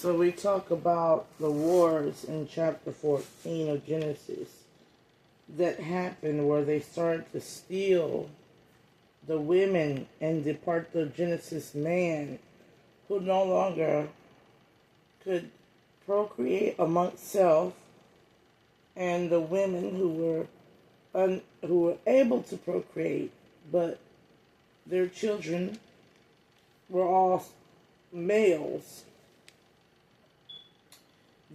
So we talk about the wars in chapter 14 of Genesis that happened where they started to steal the women and the part of Genesis man who no longer could procreate amongst self, and the women who were able to procreate, but their children were all males.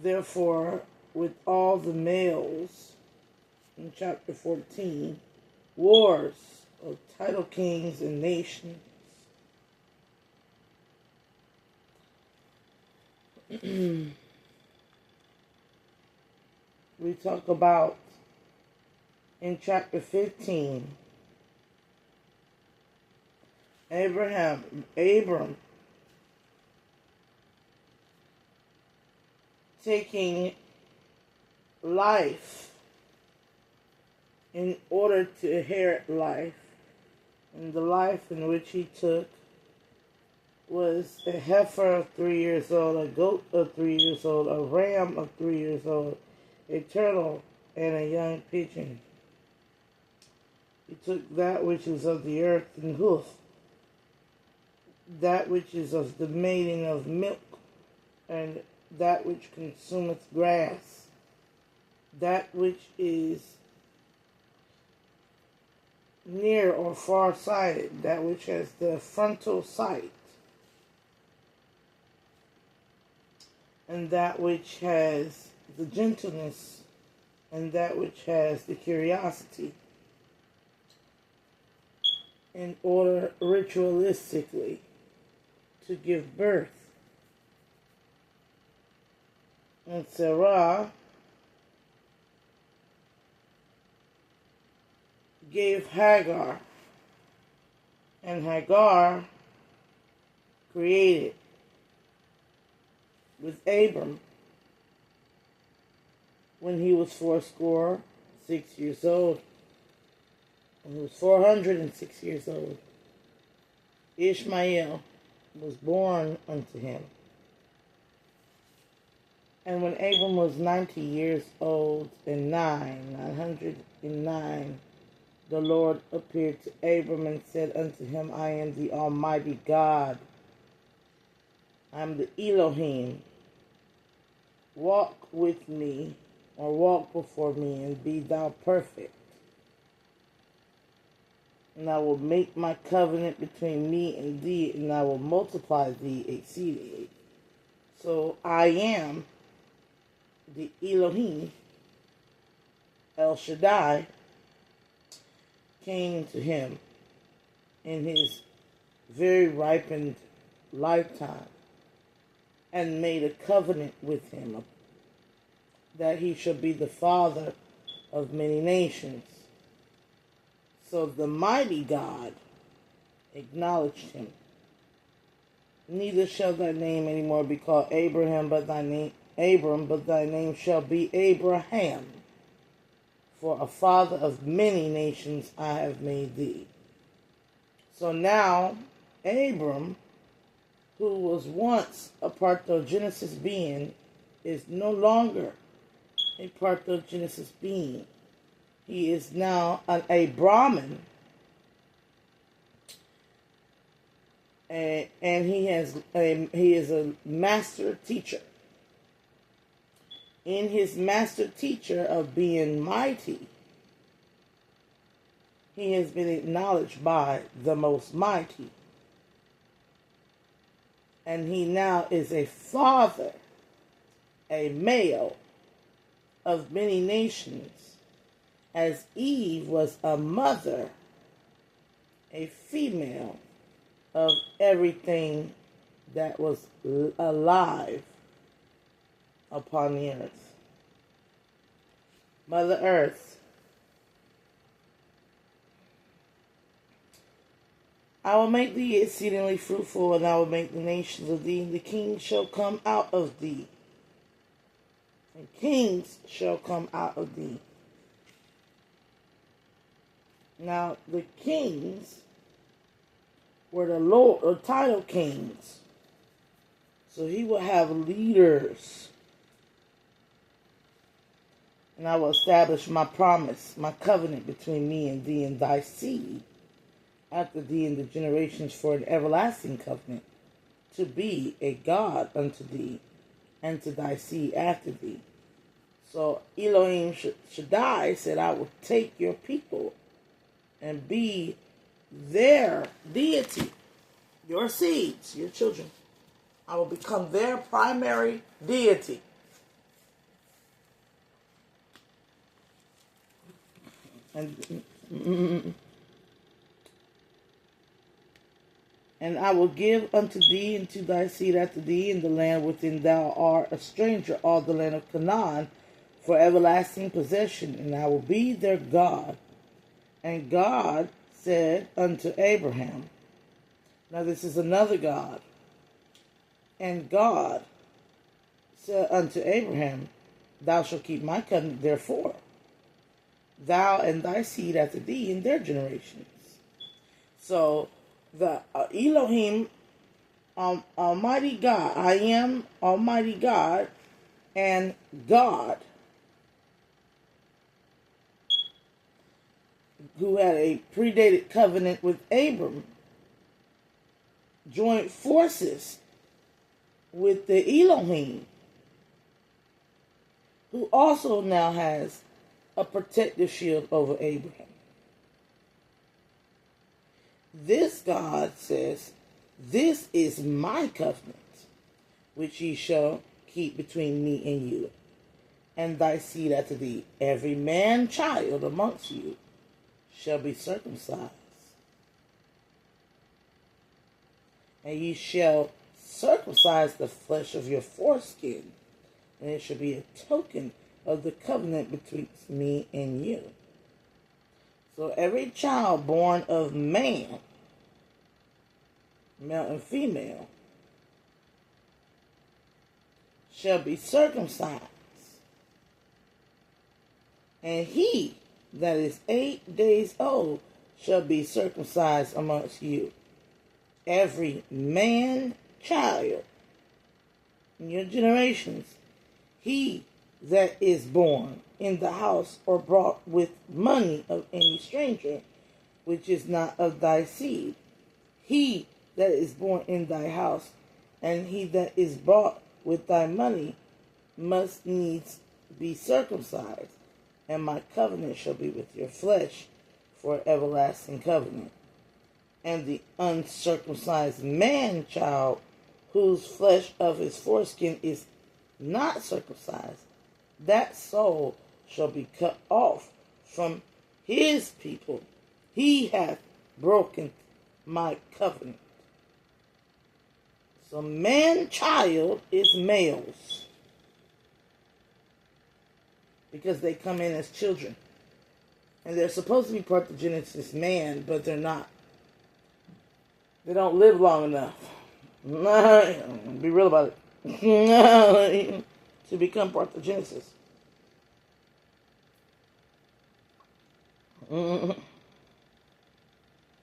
Therefore, with all the males in chapter 14, wars of title kings and nations. We talk about in chapter 15, Abram taking life in order to inherit life. And the life in which he took was a heifer of 3 years old, a goat of 3 years old, a ram of 3 years old, a turtle, and a young pigeon. He took that which is of the earth and hoof, that which is of the mating of milk, and that which consumeth grass, that which is near or far-sighted, that which has the frontal sight, and that which has the gentleness, and that which has the curiosity, in order ritualistically to give birth. And Sarah gave Hagar, and Hagar created with Abram when he was 406 years old, and he was 406 years old. Ishmael was born unto him. And when Abram was 90 years old and 909, the Lord appeared to Abram and said unto him, I am the Almighty God. I am the Elohim. Walk with me, or walk before me, and be thou perfect. And I will make my covenant between me and thee, and I will multiply thee exceedingly. So I am the Elohim, El Shaddai, came to him in his very ripened lifetime and made a covenant with him that he shall be the father of many nations. So the mighty God acknowledged him. Neither shall thy name any more be called Abram, but thy name shall be Abraham. For a father of many nations I have made thee. So now, Abram, who was once a part of Genesis being, is no longer a part of Genesis being. He is now a Brahmin, and he is a master teacher. In his master teacher of being mighty, he has been acknowledged by the Most Mighty. And he now is a father, a male of many nations, as Eve was a mother, a female of everything that was alive upon the earth. Mother Earth, I will make thee exceedingly fruitful, and I will make the nations of thee, and the kings shall come out of thee. And kings shall come out of thee. Now, the kings were the Lord, or title kings. So he will have leaders. And I will establish my promise, my covenant between me and thee and thy seed after thee in the generations for an everlasting covenant, to be a God unto thee and to thy seed after thee. So Elohim Shaddai said, I will take your people and be their deity, your seeds, your children. I will become their primary deity. And I will give unto thee and to thy seed after thee in the land wherein thou art a stranger, all the land of Canaan, for everlasting possession, and I will be their God. And God said unto Abraham, now this is another God, and God said unto Abraham, thou shalt keep my covenant, therefore, thou and thy seed after thee in their generations. So the Elohim, Almighty God, I am Almighty God, and God, who had a predated covenant with Abram, joined forces with the Elohim, who also now has a protective shield over Abraham. This God says, this is my covenant, which ye shall keep between me and you, and thy seed after thee. Every man child amongst you shall be circumcised. And ye shall circumcise the flesh of your foreskin, and it shall be a token of the covenant between me and you. So every child born of man, male and female, shall be circumcised. And he that is 8 days old shall be circumcised amongst you. Every man child in your generations, he that is born in the house or brought with money of any stranger, which is not of thy seed, he that is born in thy house, and he that is bought with thy money, must needs be circumcised, and my covenant shall be with your flesh for an everlasting covenant. And the uncircumcised man child, whose flesh of his foreskin is not circumcised, that soul shall be cut off from his people. He hath broken my covenant. So man-child is males, because they come in as children. And they're supposed to be parthenogenesis man, but they're not. They don't live long enough. Be real about it. To become parthenogenesis.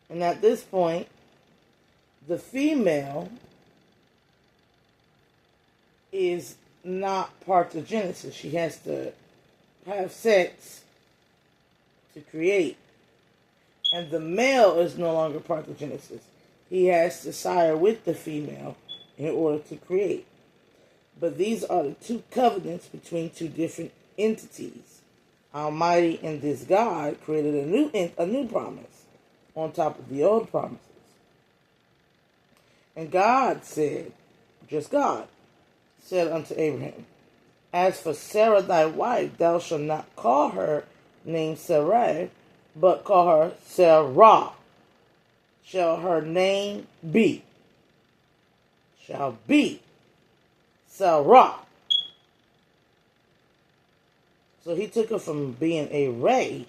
And at this point, the female is not parthenogenesis. She has to have sex to create. And the male is no longer parthenogenesis. He has to sire with the female in order to create. But these are the two covenants between two different entities. Almighty and this God created a new promise on top of the old promises. And God said, just God, said unto Abraham, as for Sarah thy wife, thou shalt not call her name Sarai, but call her Sarah. Shall her name be? Shall be Sarah. So he took her from being a Ray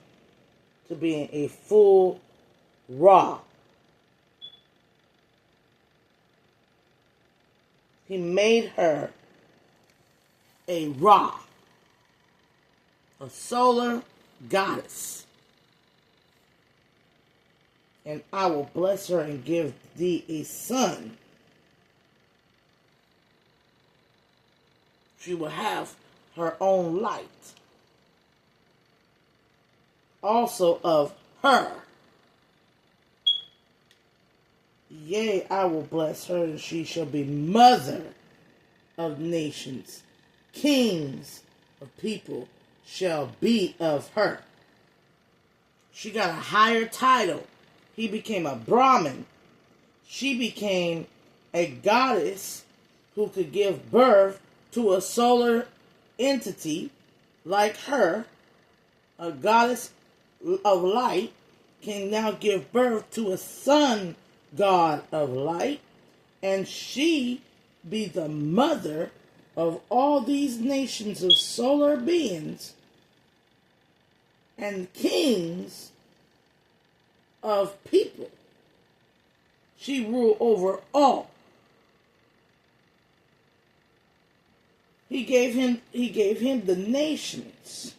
to being a full Ra. He made her a Ra, a solar goddess. And I will bless her and give thee a son, She will have her own light. Also of her. Yea, I will bless her, and she shall be mother of nations. Kings of people shall be of her. She got a higher title. He became a Brahmin. She became a goddess who could give birth to a solar entity like her. A goddess of light can now give birth to a sun god of light, and she be the mother of all these nations of solar beings and kings of people. She ruled over all. He gave him the nations.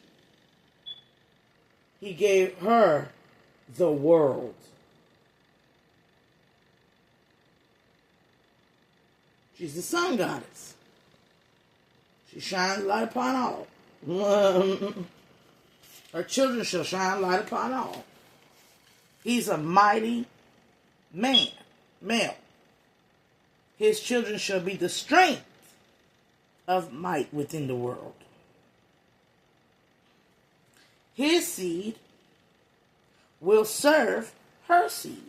He gave her the world. She's the sun goddess. She shines light upon all. Her children shall shine light upon all. He's a mighty male. His children shall be the strength of might within the world. His seed will serve her seed.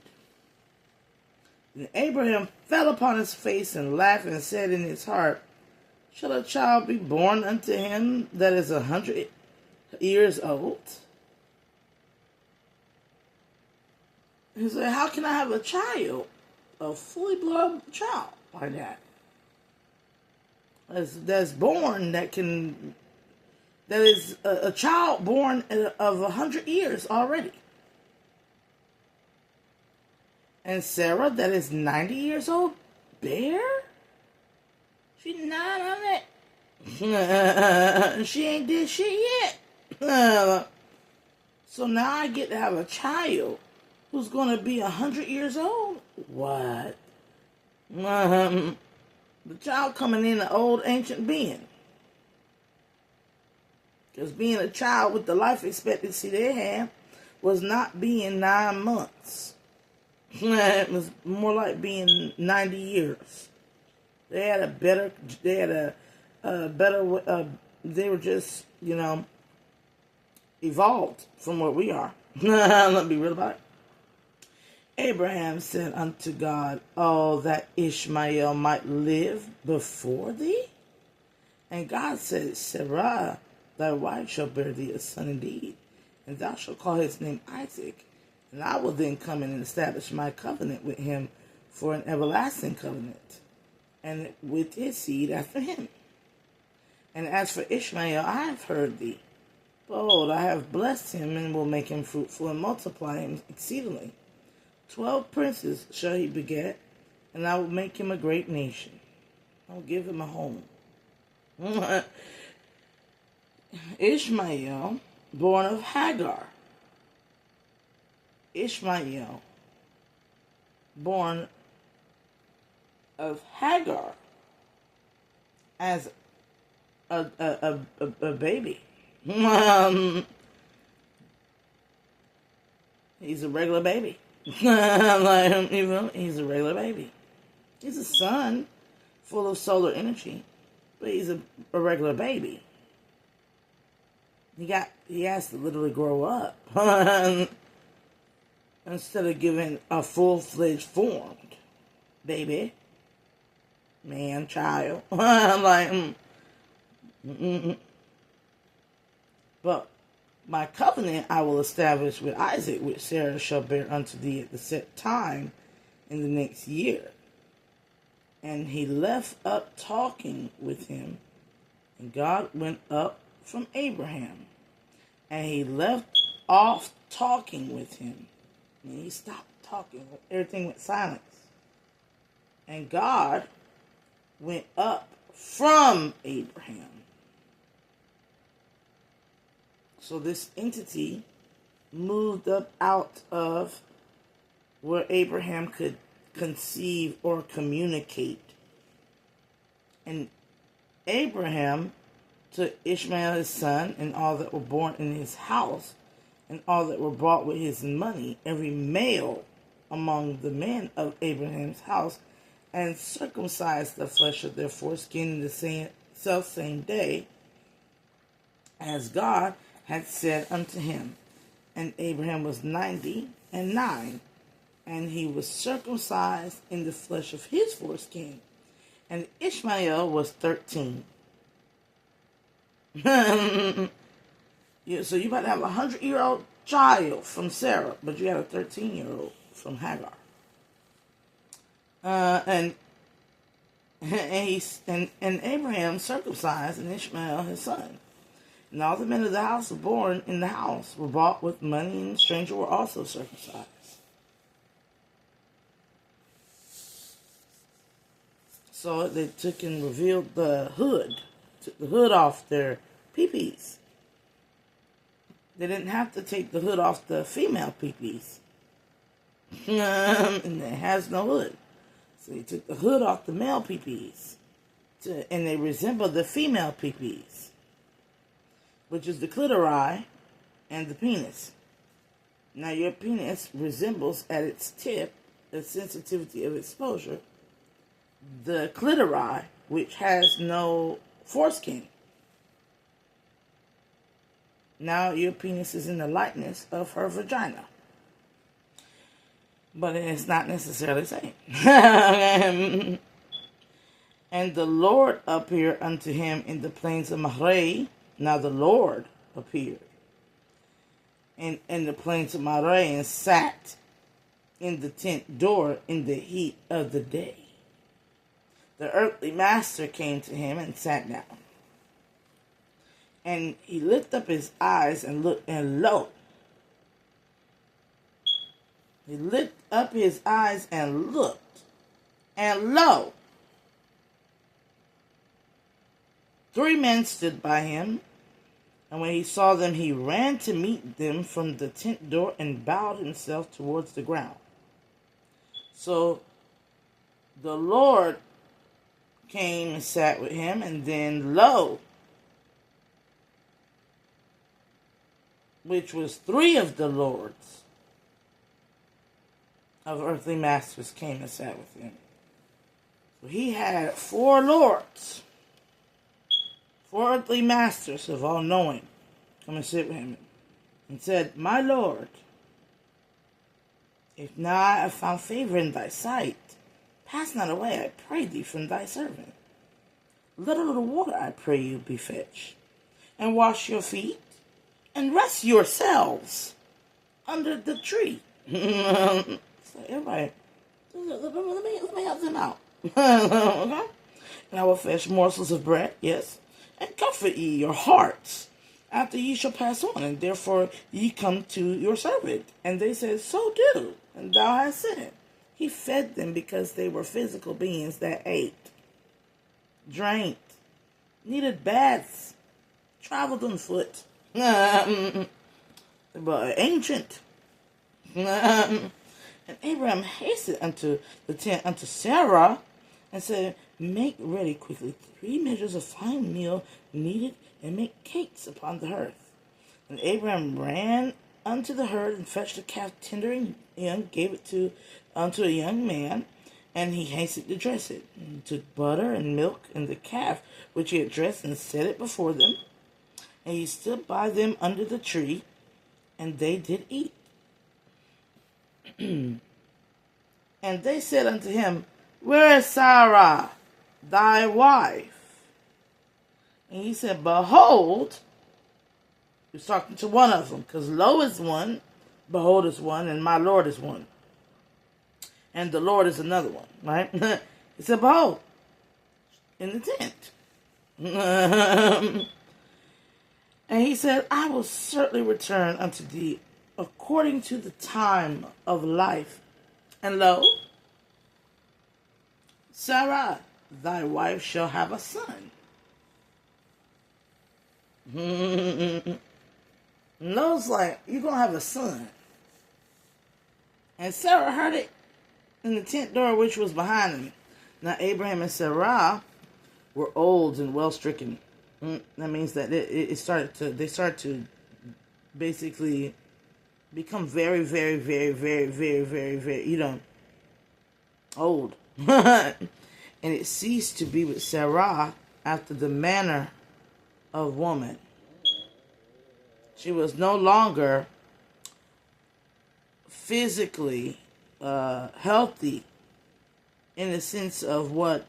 And Abraham fell upon his face and laughed and said in his heart, shall a child be born unto him that is 100 years old? He said, how can I have a child, a fully blood child like that? That's born, that is a child born of 100 years already. And Sarah, that is 90 years old, bear? She's 900. She ain't did shit yet. So now I get to have a child who's going to be 100 years old? What? The child coming in an old ancient being. Because being a child with the life expectancy they have was not being 9 months. It was more like being 90 years. They had a better, they were just, evolved from what we are. Let me be real about it. Abraham said unto God, oh, that Ishmael might live before thee. And God said, Sarah, thy wife shall bear thee a son indeed, and thou shalt call his name Isaac. And I will then come in and establish my covenant with him for an everlasting covenant, and with his seed after him. And as for Ishmael, I have heard thee. Behold, I have blessed him, and will make him fruitful, and multiply him exceedingly. 12 princes shall he beget, and I will make him a great nation. I will give him a home. Ishmael, born of Hagar. Ishmael, born of Hagar, as a baby. He's a regular baby. He's a regular baby. He's a son full of solar energy, but he's a regular baby. He has to literally grow up instead of giving a full-fledged formed baby, man, child. But my covenant I will establish with Isaac, which Sarah shall bear unto thee at the set time in the next year. And he left up talking with him, and God went up from Abraham. And he left off talking with him. And he stopped talking. Everything went silence. And God went up from Abraham. So this entity moved up out of where Abraham could conceive or communicate. And Abraham took Ishmael his son, and all that were born in his house, and all that were bought with his money, every male among the men of Abraham's house, and circumcised the flesh of their foreskin in the self-same day, as God had said unto him. And Abraham was 99, and he was circumcised in the flesh of his foreskin. And Ishmael was 13. So you about to have a 100-year-old child from Sarah, but you had a 13-year-old from Hagar. And Abraham circumcised and Ishmael his son. And all the men of the house were born in the house were bought with money, and the stranger were also circumcised. So they took and revealed the hood, took the hood off their peepees. They didn't have to take the hood off the female peepees. And it has no hood. So they took the hood off the male peepees. And they resemble the female peepees, which is the clitori and the penis. Now your penis resembles at its tip, the sensitivity of exposure, the clitori, which has no foreskin. Now your penis is in the likeness of her vagina. But it's not necessarily the same. And the Lord appeared unto him in the plains of Mahre. Now the Lord appeared in the plains of Mahre and sat in the tent door in the heat of the day. The earthly master came to him and sat down. And he lifted up his eyes and looked, and lo. He lifted up his eyes and looked, and lo. 3 men stood by him, and when he saw them, he ran to meet them from the tent door and bowed himself towards the ground. So the Lord came and sat with him, and then lo, which was 3 of the lords of earthly masters came and sat with him. So he had 4 lords, 4 earthly masters of all knowing come and sit with him, and said, My Lord, if now I have found favor in thy sight, pass not away, I pray thee, from thy servant. Let a little water, I pray you, be fetched, and wash your feet, and rest yourselves under the tree. So everybody, let me help them out. Okay? And I will fetch morsels of bread, yes, and comfort ye your hearts, after ye shall pass on, and therefore ye come to your servant. And they said, So do, and thou hast said. He fed them because they were physical beings that ate, drank, needed baths, traveled on foot. But ancient. And Abraham hastened unto the tent unto Sarah and said, Make ready quickly 3 measures of fine meal kneaded, and make cakes upon the hearth. And Abraham ran unto the herd and fetched a calf tender and young, gave it unto a young man, and he hastened to dress it. And he took butter and milk and the calf which he had dressed and set it before them. And he stood by them under the tree, and they did eat. And they said unto him, Where is Sarah, thy wife? And he said, Behold, he was talking to one of them, because lo is one, behold is one, and my Lord is one. And the Lord is another one, right? He said, Behold, in the tent. And he said, I will certainly return unto thee according to the time of life. And lo, Sarah, thy wife, shall have a son. And Lo's like, you're going to have a son. And Sarah heard it in the tent door which was behind him. Now Abraham and Sarah were old and well stricken. That means that they started to basically become very, very, very, very, very, very, very, old. And it ceased to be with Sarah after the manner of woman. She was no longer physically healthy in the sense of what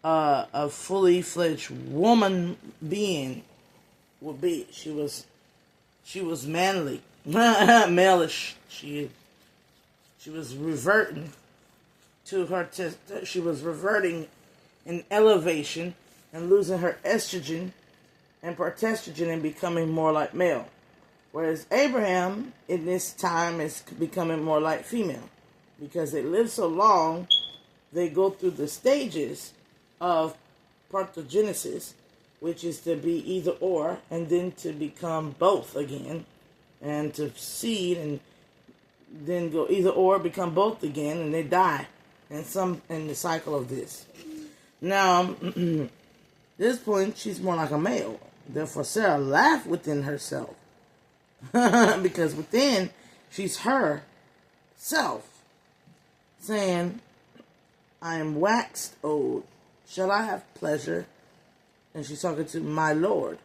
a fully fledged woman being would be. She was manly, malish. She was reverting to her. She was reverting in elevation and losing her estrogen and progesterone and becoming more like male. Whereas Abraham in this time is becoming more like female, because they live so long. They go through the stages of parthenogenesis, which is to be either or, and then to become both again, and to seed, and then go either or, become both again, and they die, and some in the cycle of this. Now, at this point, she's more like a male. Therefore, Sarah laughed within herself, because within she's herself, saying, I am waxed old. Shall I have pleasure? And she's talking to my Lord,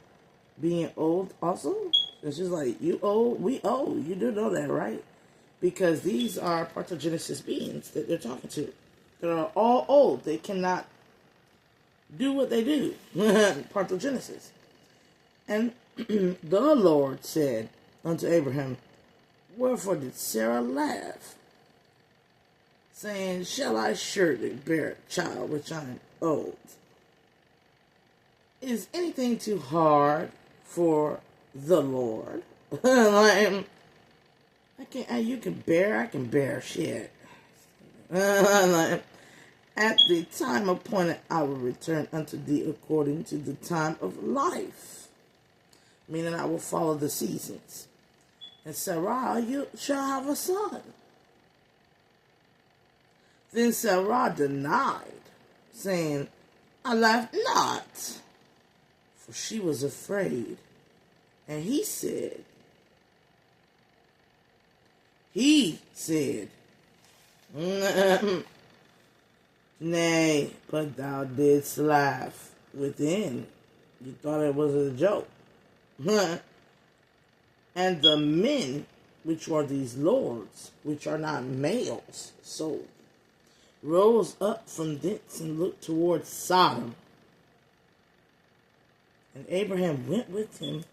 being old also. And she's like, you old? We old. You do know that, right? Because these are parthenogenesis beings that they're talking to. They're all old. They cannot do what they do. Parthenogenesis. And the Lord said unto Abraham, wherefore did Sarah laugh, saying, shall I surely bear a child which I am old? Is anything too hard for the Lord? Like, I can bear shit. Like, at the time appointed, I will return unto thee according to the time of life. Meaning I will follow the seasons. And Sarah, you shall have a son. Then Sarah denied, saying, I laughed not, for she was afraid. And he said, nay, but thou didst laugh within. You thought it was a joke. And the men, which are these lords, which are not males, sold, rose up from thence and looked towards Sodom. And Abraham went with him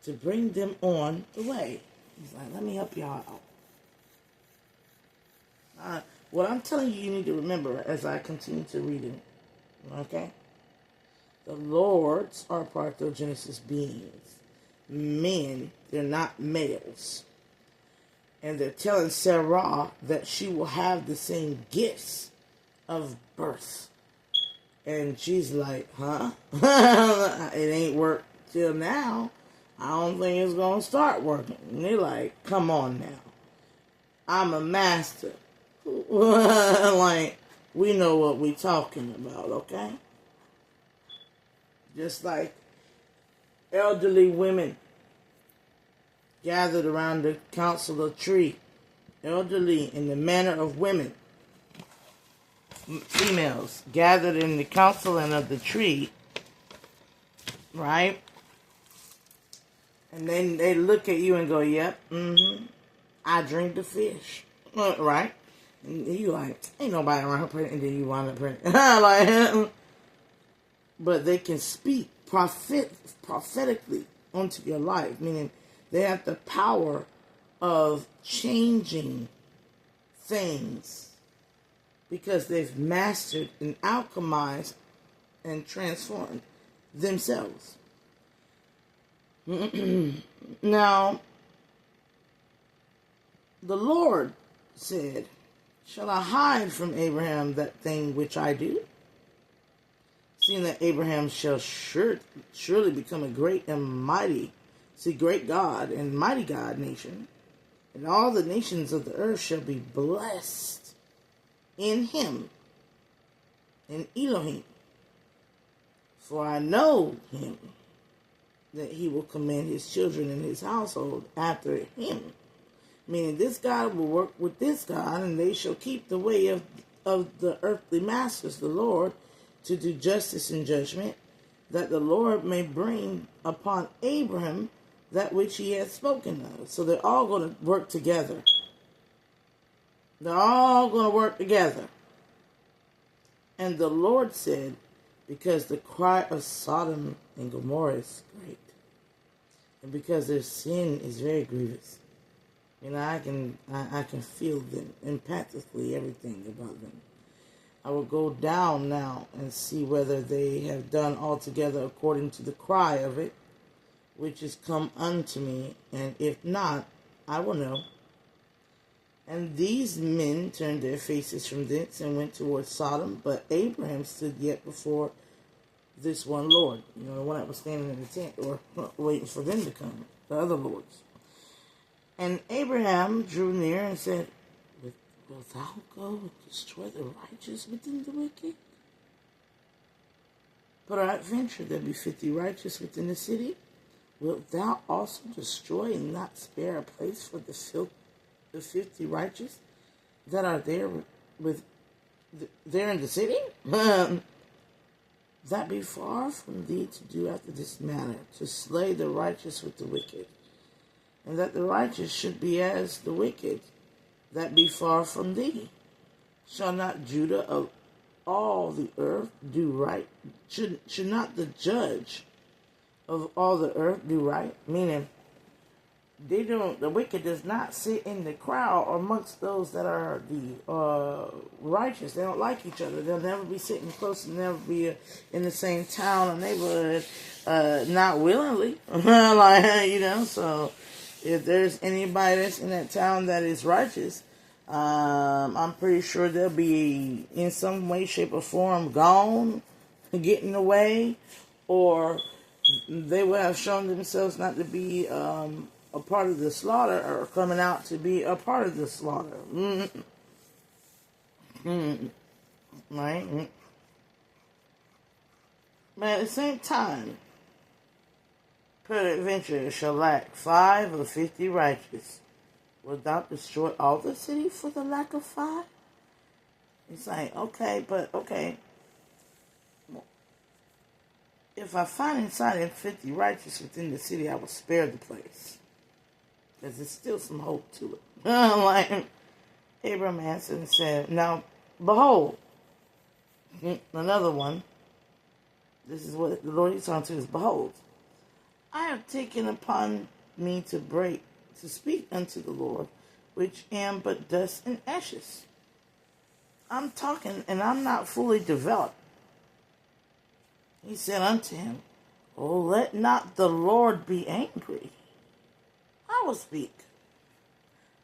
to bring them on the way. He's like, let me help y'all out. What I'm telling you need to remember as I continue to read it. Okay? The lords are parthenogenesis beings. Men, they're not males. And they're telling Sarah that she will have the same gifts of birth. And she's like, huh? It ain't worked till now. I don't think it's going to start working. And they're like, come on now. I'm a master. Like, we know what we talking about, okay? Just like elderly women gathered around the council of tree. Elderly in the manner of women. Females gathered in the council and of the tree. Right? And then they look at you and go, yep, I drink the fish. Right? And you like, ain't nobody around her pregnant. And then you wind up pregnant. Like, but they can speak prophetically onto your life. Meaning they have the power of changing things. Because they've mastered and alchemized and transformed themselves. Now, the Lord said, shall I hide from Abraham that thing which I do? Seeing that Abraham shall surely become a great and mighty, great God and mighty God nation, and all the nations of the earth shall be blessed in him, in Elohim. For I know him, that he will commend his children and his household after him. Meaning this God will work with this God, and they shall keep the way of the earthly masters, the Lord, to do justice and judgment, that the Lord may bring upon Abraham that which he had spoken of. So they're all going to work together. They're all going to work together. And the Lord said, because the cry of Sodom and Gomorrah is great, and because their sin is very grievous. I can feel them, empathically, everything about them. I will go down now and see whether they have done altogether according to the cry of it, which is come unto me, and if not, I will know. And these men turned their faces from thence and went towards Sodom, but Abraham stood yet before this one Lord, the one that was standing in the tent, or waiting for them to come, the other lords. And Abraham drew near and said, Wilt thou go and destroy the righteous within the wicked? Peradventure there be 50 righteous within the city. Wilt thou also destroy and not spare a place for the 50 righteous that are there there in the city? That be far from thee to do after this manner, to slay the righteous with the wicked, and that the righteous should be as the wicked, that be far from thee. Shall not Judah of all the earth do right? Should not the judge of all the earth do right? Meaning, the wicked does not sit in the crowd or amongst those that are the righteous. They don't like each other. They'll never be sitting close and never be in the same town or neighborhood, not willingly. So if there's anybody that's in that town that is righteous, I'm pretty sure they'll be in some way, shape, or form gone, getting away, or they will have shown themselves not to be a part of the slaughter, or coming out to be a part of the slaughter. Right? But at the same time, peradventure shall lack 5 or 50 righteous. Wilt thou destroy all the city for the lack of 5? It's like, okay. If I find inside of 50 righteous within the city, I will spare the place. Because there's still some hope to it. Abraham answered and said, now, behold, another one. This is what the Lord is talking to is, behold, I have taken upon me to speak unto the Lord, which am but dust and ashes. I'm talking, and I'm not fully developed. He said unto him, oh, let not the Lord be angry. I will speak.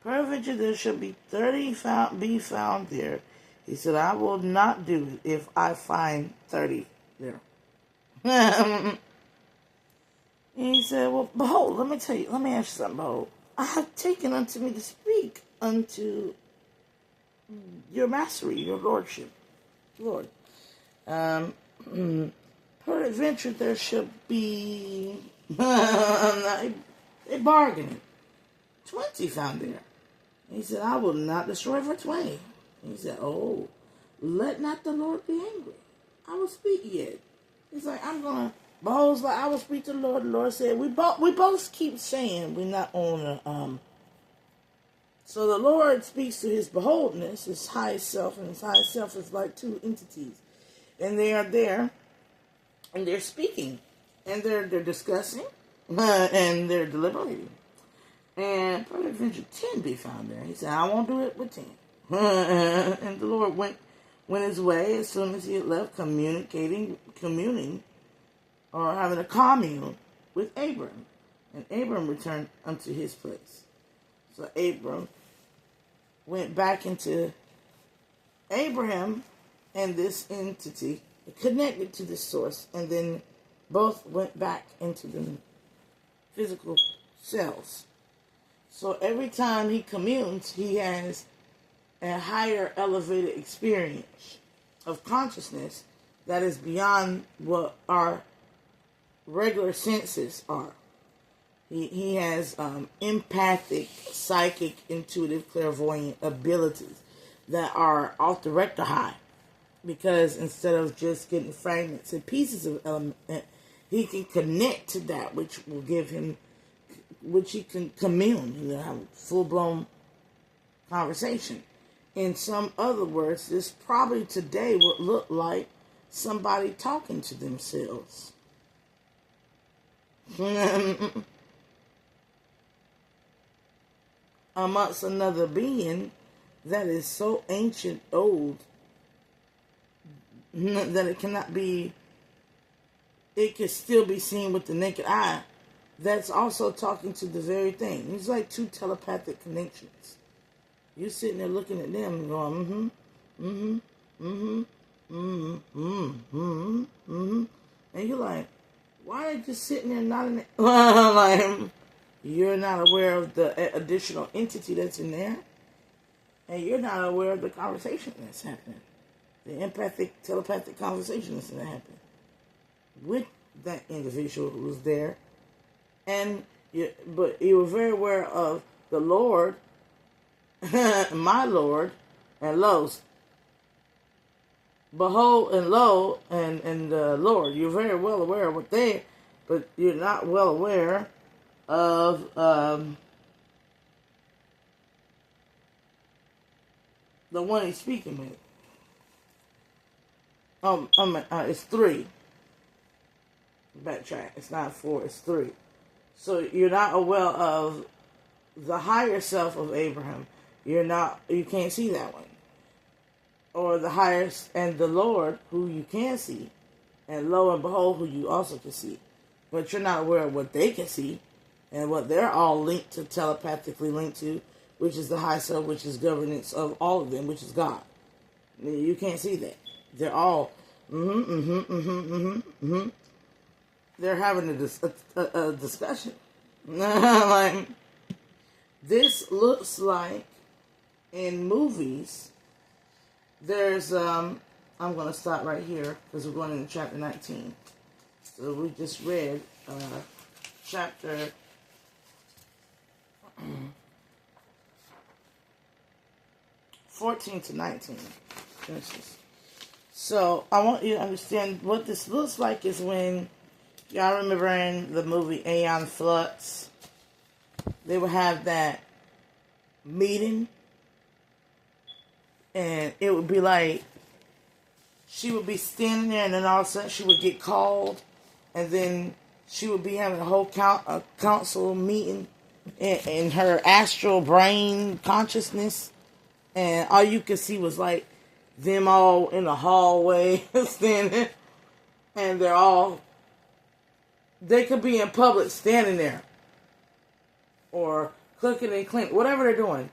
Peradventure there shall be 30 be found there. He said, I will not do it if I find 30 there. And he said, well, behold, let me ask you something, behold. I have taken unto me to speak unto your mastery, your lordship, Lord. Peradventure there shall be they bargaining. 20 found there. And he said, I will not destroy for 20. And he said, oh, let not the Lord be angry. I will speak yet. He's like, behold, like I will speak to the Lord. The Lord said, we both keep saying we're not on So the Lord speaks to his beholdness, his highest self, and his highest self is like two entities. And they are there, and they're speaking, and they're discussing, and they're deliberating. And peradventure 10 be found there. He said, I won't do it with 10. And the Lord went his way as soon as he had left communing, or having a commune with Abram. And Abram returned unto his place. So Abram went back into Abraham and this entity connected to this source, and then both went back into the physical cells. So every time he communes, he has a higher elevated experience of consciousness that is beyond what our regular senses are. He has empathic, psychic, intuitive, clairvoyant abilities that are off the rector high. Because instead of just getting fragments and pieces of element, he can connect to that, which will give him, which he can commune, have a full-blown conversation. In some other words, this probably today would look like somebody talking to themselves. Amongst another being that is so ancient, old, that it cannot be, it can still be seen with the naked eye, that's also talking to the very thing. It's like two telepathic connections. You're sitting there looking at them and going, and you're like, why are they just sitting there nodding? Like, you're not aware of the additional entity that's in there, and you're not aware of the conversation that's happening, the empathic, telepathic conversation that's happening with that individual who was there, but you were very aware of the Lord, my Lord, and Lo's. Behold and lo and Lord. You're very well aware of what they, but you're not well aware of the one he's speaking with. It's 3. Backtrack. It's not 4. It's 3. So you're not aware of the higher self of Abraham. You can't see that one. Or the highest and the Lord, who you can see, and lo and behold, who you also can see. But you're not aware of what they can see, and what they're all linked to, telepathically linked to, which is the high self, which is governance of all of them, which is God. You can't see that. They're all, They're having a discussion. Like, this looks like, in movies, there's, I'm going to stop right here because we're going into chapter 19. So we just read chapter 14 to 19. So I want you to understand what this looks like is when, y'all remember in the movie Aeon Flux, they would have that meeting. And it would be like, she would be standing there, and then all of a sudden she would get called, and then she would be having a whole council meeting in her astral brain consciousness, and all you could see was like them all in the hallway standing, and they could be in public standing there, or clicking and clink, whatever they're doing,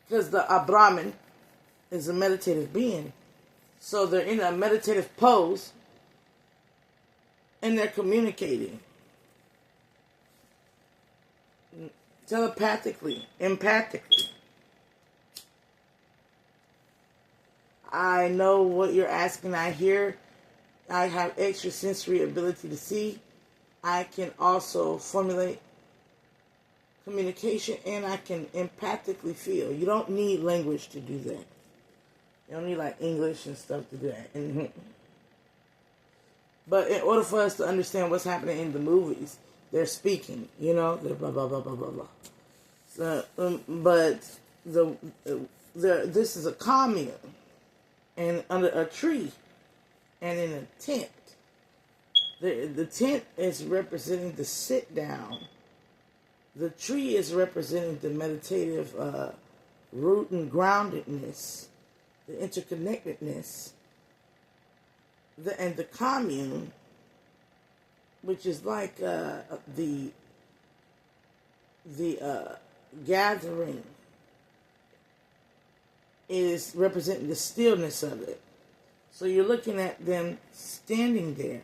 because the Brahmin is a meditative being. So they're in a meditative pose and they're communicating telepathically, empathically. I know what you're asking. I have extrasensory ability to see. I can also formulate communication, and I can empathically feel. You don't need language to do that. You don't need like English and stuff to do that. But in order for us to understand what's happening in the movies, they're speaking, they're blah, blah, blah, blah, blah, blah. So, but this is a commune, and under a tree, and in a tent. The tent is representing the sit down. The tree is representing the meditative root and groundedness, the interconnectedness, and the commune, which is like the gathering, is representing the stillness of it. So you're looking at them standing there.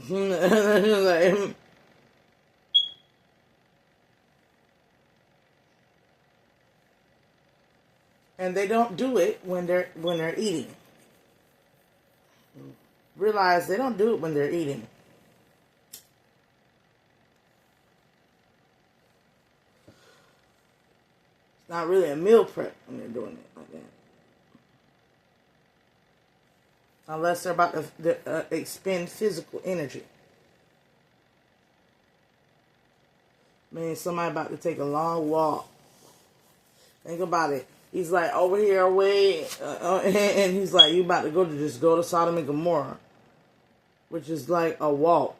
Like, And they don't do it when they're eating. Realize they don't do it when they're eating. It's not really a meal prep when they're doing it like that. Unless they're about to expend physical energy. Meaning somebody about to take a long walk. Think about it. He's like over here away, and he's like, you about to go to Sodom and Gomorrah, which is like a walk.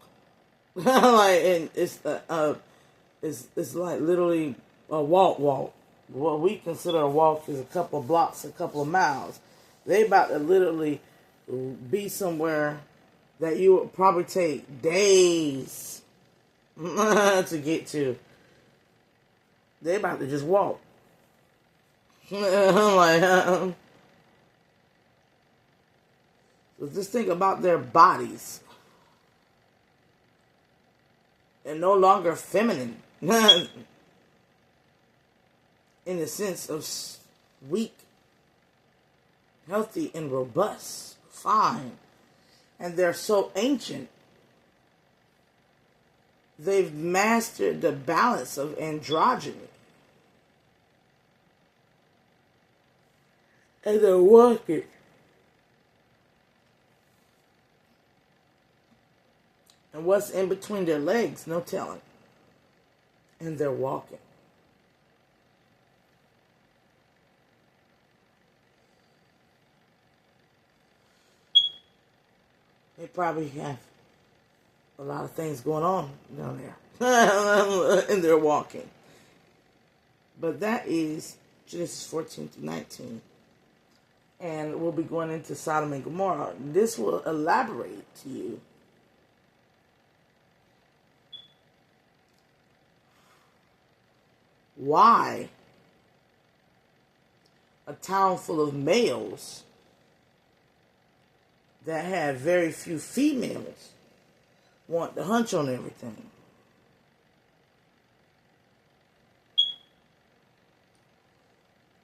Like, and it's like literally a walk. What we consider a walk is a couple of blocks, a couple of miles. They about to literally be somewhere that you would probably take days to get to. They about to just walk. I'm like, so just think about their bodies. They're no longer feminine. In the sense of weak, healthy, and robust. Fine. And they're so ancient. They've mastered the balance of androgyny. And they're walking. And what's in between their legs? No telling. And they're walking. They probably have a lot of things going on down there. And they're walking. But that is Genesis 14 to 19. And we'll be going into Sodom and Gomorrah. This will elaborate to you why a town full of males that have very few females want to hunch on everything.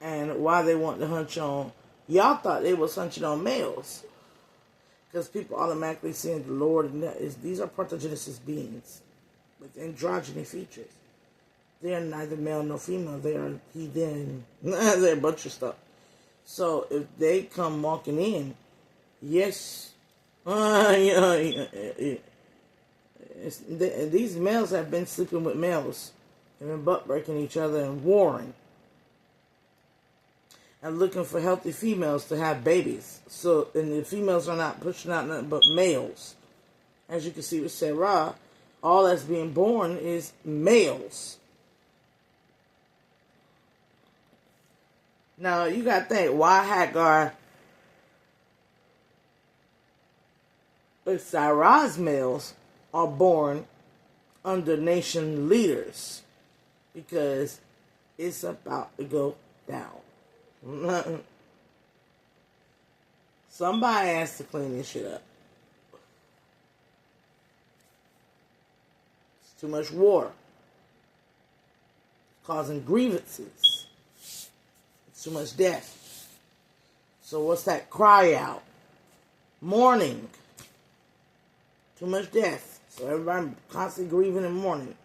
And why they want to hunch on, y'all thought they was hunching on males. Because people automatically saying the Lord, and these are parthenogenesis beings with androgyny features. They are neither male nor female. They are heathen. They're a bunch of stuff. So if they come walking in, yes, these males have been sleeping with males. They've been butt breaking each other and warring. And looking for healthy females to have babies. So, and the females are not pushing out nothing but males. As you can see with Sarah, all that's being born is males. Now, you got to think, why Hagar with Sarah's males are born under nation leaders? Because it's about to go down. Somebody has to clean this shit up. It's too much war. Causing grievances. It's too much death. So what's that cry out? Mourning. Too much death. So everybody constantly grieving and mourning.